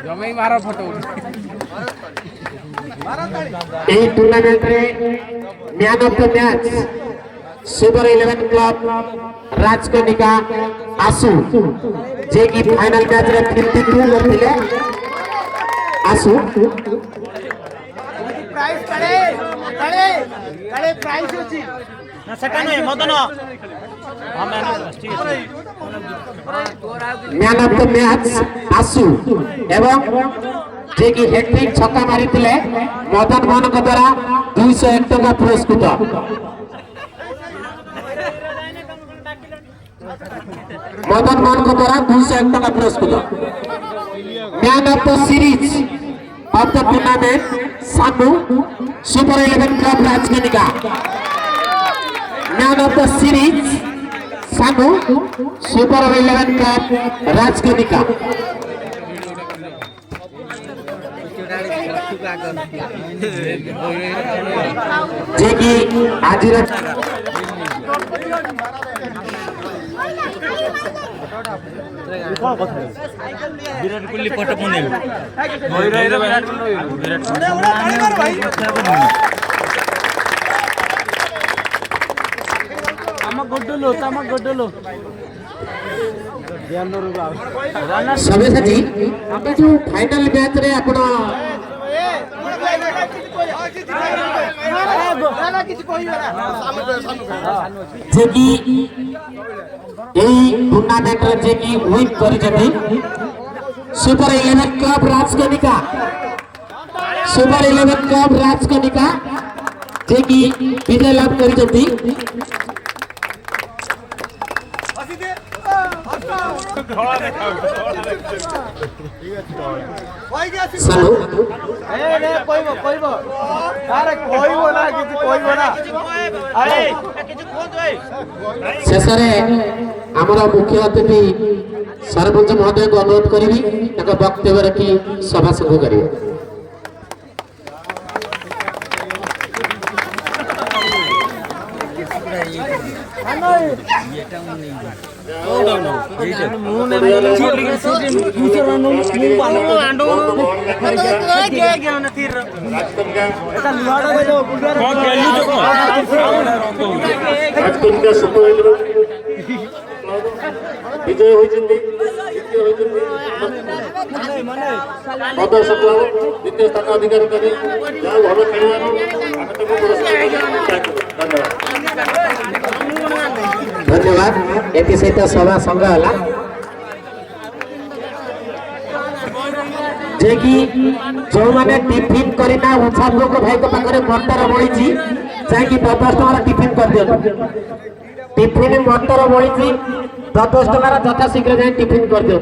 जमे मारो फोटो এই টুর্নামেন্টে man of the match super 11 club Rajkanika आसु जे की फाइनल मैच रे 52 करथिले आसु प्राइस कड़े कड़े कड़े प्राइस अछि ना सेटा नै मदन हां मैन ऑफ द मैच आसु एवं जे की हैट्रिक छक्का मारिथिले मदन मोहन को द्वारा 201 टका पुरस्कृत मदन मोहन को द्वारा 201 टका पुरस्कृत man of the series of the tournament Sanu super 11 club Rajkanika man of the series Sanu super 11 club Rajkanika जे की आज विराट कोहली फोटो कोने विराट गोडलो सबे साथी हम जो फाइनल मैच रे आपण जे की এই টুর্নামেন্ট রে যে কি উইন করিছেন super 11 club Rajkanika super 11 club Rajkanika যে কি বিজয় লাভ করিছেন शेषे आमर मुख्य अतिथि सरपंच महोदय को अनुरोध करी वक्तव्य रखी सभा संघ करेंगे विजय द्वितीय स्थान अधिकार कर धन्यवाद एति सहित सभा संग्रह होला जे कि जो माने टिफिन करिना उछाल लोक भाई को पाखरे मटर बळीची जाय कि 10 टका टिफिन कर दियो टिफिन मटर बळीची 10 टका जथा शीघ्र जाय टिफिन कर दियो।